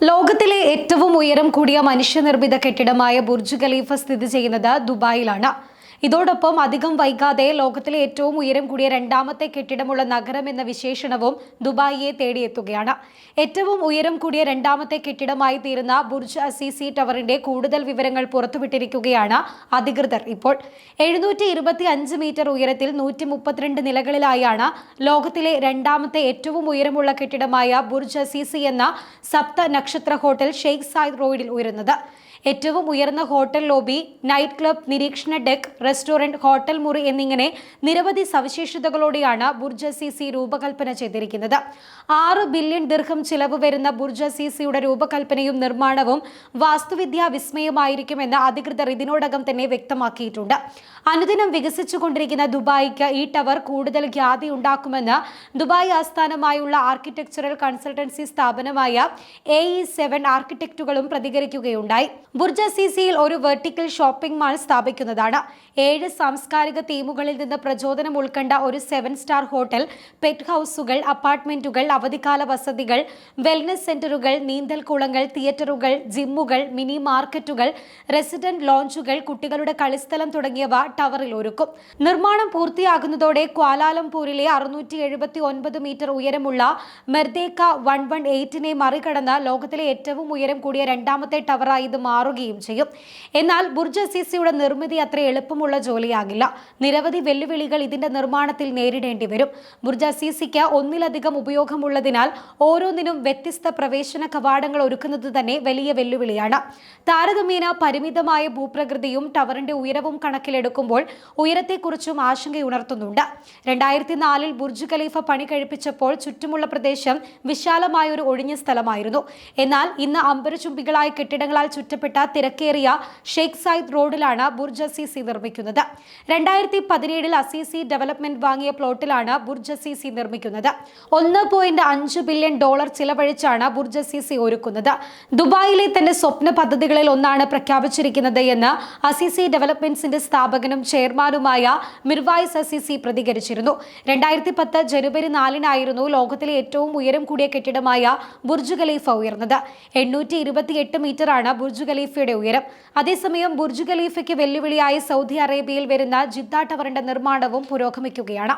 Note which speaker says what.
Speaker 1: ലോകത്തിലെ ഏറ്റവും ഉയരം കൂടിയ മനുഷ്യനിർമ്മിത കെട്ടിടമായ ബുർജ് ഖലീഫ സ്ഥിതി ചെയ്യുന്നത് ദുബായിലാണ്. ഇതോടൊപ്പം അധികം വൈകാതെ ലോകത്തിലെ ഏറ്റവും ഉയരം കൂടിയ രണ്ടാമത്തെ കെട്ടിടമുള്ള നഗരം എന്ന വിശേഷണവും ദുബായിയെ തേടിയെത്തുകയാണ്. ഏറ്റവും ഉയരം കൂടിയ രണ്ടാമത്തെ കെട്ടിടമായി തീരുന്ന ബുർജ് അസീസി ടവറിന്റെ കൂടുതൽ വിവരങ്ങൾ പുറത്തുവിട്ടിരിക്കുകയാണ് അധികൃതർ. ഇപ്പോൾ 725 മീറ്റർ ഉയരത്തിൽ 132 നിലകളിലായാണ് ലോകത്തിലെ രണ്ടാമത്തെ ഏറ്റവും ഉയരമുള്ള കെട്ടിടമായ ബുർജ് അസീസി എന്ന സപ്ത നക്ഷത്ര ഹോട്ടൽ ഷെയ്ഖ് സായിദ് റോഡിൽ ഉയരുന്നത്. ഏറ്റവും ഉയർന്ന ഹോട്ടൽ ലോബി, നൈറ്റ് ക്ലബ്, നിരീക്ഷണ ഡെക്ക്, റെസ്റ്റോറന്റ്, ഹോട്ടൽ മുറി എന്നിങ്ങനെ നിരവധി സവിശേഷതകളോടെയാണ് ബുർജ് അസീസി രൂപകൽപ്പന ചെയ്തിരിക്കുന്നത്. 6 ബില്യൺ ദിർഹം ചിലവ് വരുന്ന ബുർജ് അസീസിയുടെ രൂപകൽപ്പനയും നിർമ്മാണവും വാസ്തുവിദ്യാ വിസ്മയമായിരിക്കുമെന്ന് അധികൃതർ ഇതിനോടകം തന്നെ വ്യക്തമാക്കിയിട്ടുണ്ട്. അനുദിനം വികസിച്ചുകൊണ്ടിരിക്കുന്ന ദുബായിക്ക് ഈ ടവർ കൂടുതൽ ഖ്യാതിയുണ്ടാക്കുമെന്ന് ദുബായ് ആസ്ഥാനമായുള്ള ആർക്കിടെക്ചറൽ കൺസൾട്ടൻസി സ്ഥാപനമായ AE7 ആർക്കിടെക്റ്റുകളും പ്രതികരിക്കുകയുണ്ടായി. ബുർജ് അസീസിയിൽ ഒരു വെർട്ടിക്കൽ ഷോപ്പിംഗ് മാൾ സ്ഥാപിക്കുന്നതാണ്. 7 സാംസ്കാരിക തീമുകളിൽ നിന്ന് പ്രചോദനം ഉൾക്കൊണ്ട ഒരു 7 സ്റ്റാർ ഹോട്ടൽ, പെറ്റ് ഹൗസുകൾ, അപ്പാർട്ട്മെന്റുകൾ, അവധിക്കാല വസതികൾ, വെൽനസ് സെന്ററുകൾ, നീന്തൽക്കുളങ്ങൾ, തിയേറ്ററുകൾ, ജിമ്മുകൾ, മിനി മാർക്കറ്റുകൾ, റെസിഡന്റ് ലോഞ്ചുകൾ, കുട്ടികളുടെ കളിസ്ഥലം തുടങ്ങിയവ ടവറിൽ ഒരുക്കും. നിർമ്മാണം പൂർത്തിയാകുന്നതോടെ ക്വാലാലംപൂരിലെ 679 മീറ്റർ ഉയരമുള്ള മെർദേക്ക 118നെ മറികടന്ന് ലോകത്തിലെ ഏറ്റവും ഉയരം കൂടിയ രണ്ടാമത്തെ ടവറായി ഇത് മാറുകയും ചെയ്യും. എന്നാൽ ബുർജ് അസീസിയുടെ നിർമ്മിതി അത്ര എളുപ്പമുള്ള ജോലിയാകില്ല. നിരവധി വെല്ലുവിളികൾ ഇതിന്റെ നിർമ്മാണത്തിൽ നേരിടേണ്ടി വരും. ബുർജ് അസീസിക്ക് ഒന്നിലധികം ഉപയോഗമുള്ളതിനാൽ ഓരോന്നിനും വ്യത്യസ്ത പ്രവേശന കവാടങ്ങൾ ഒരുക്കുന്നത് തന്നെ വലിയ വെല്ലുവിളിയാണ്. താരതമ്യേന പരിമിതമായ ഭൂപ്രകൃതിയും ടവറിന്റെ ഉയരവും കണക്കിലെടുക്കുമ്പോൾ ഉയരത്തെക്കുറിച്ചും ആശങ്കയുണർത്തുന്നുണ്ട്. 2004 ബുർജ് ഖലീഫ പണി കഴിപ്പിച്ചപ്പോൾ ചുറ്റുമുള്ള പ്രദേശം വിശാലമായ ഒരു ഒഴിഞ്ഞ സ്ഥലമായിരുന്നു. എന്നാൽ ഇന്ന് അമ്പരചുംബികളായ കെട്ടിടങ്ങളാൽ ചുറ്റപ്പെട്ട തിരക്കേറിയ ഷെയ്ഖ് സായിദ് റോഡിലാണ് ബുർജ് അസീസി നിർമ്മിക്കുന്നത്. 2017 അസീസി ഡെവലപ്മെന്റ് വാങ്ങിയ പ്ലോട്ടിലാണ് ബുർജ് അസീസി നിർമ്മിക്കുന്നത്. $1.5 ബില്യൺ ചിലവഴിച്ചാണ് ബുർജ് അസീസി ഒരുക്കുന്നത്. ദുബായിലെ തന്റെ സ്വപ്ന പദ്ധതികളിൽ ഒന്നാണ് പ്രഖ്യാപിച്ചിരിക്കുന്നത് എന്ന് അസീസി ഡെവലപ്മെന്റ്സിന്റെ സ്ഥാപകനും ചെയർമാനുമായ മിർവായിസ് അസീസി പ്രതികരിച്ചിരുന്നു. 2010 ജനുവരി 4 ലോകത്തിലെ ഏറ്റവും ഉയരം കൂടിയ കെട്ടിടമായ ബുർജ് ഖലീഫ ഉയർന്നത്. 828 മീറ്ററാണ് ബുർജ് ഖലീഫയുടെ ഉയരം. അതേസമയം ബുർജ് ഖലീഫയ്ക്ക് വെല്ലുവിളിയായി സൗദി അറേബ്യയിൽ വരുന്ന ജിദ്ദ ടവറിന്റെ നിർമ്മാണവും പുരോഗമിക്കുകയാണ്.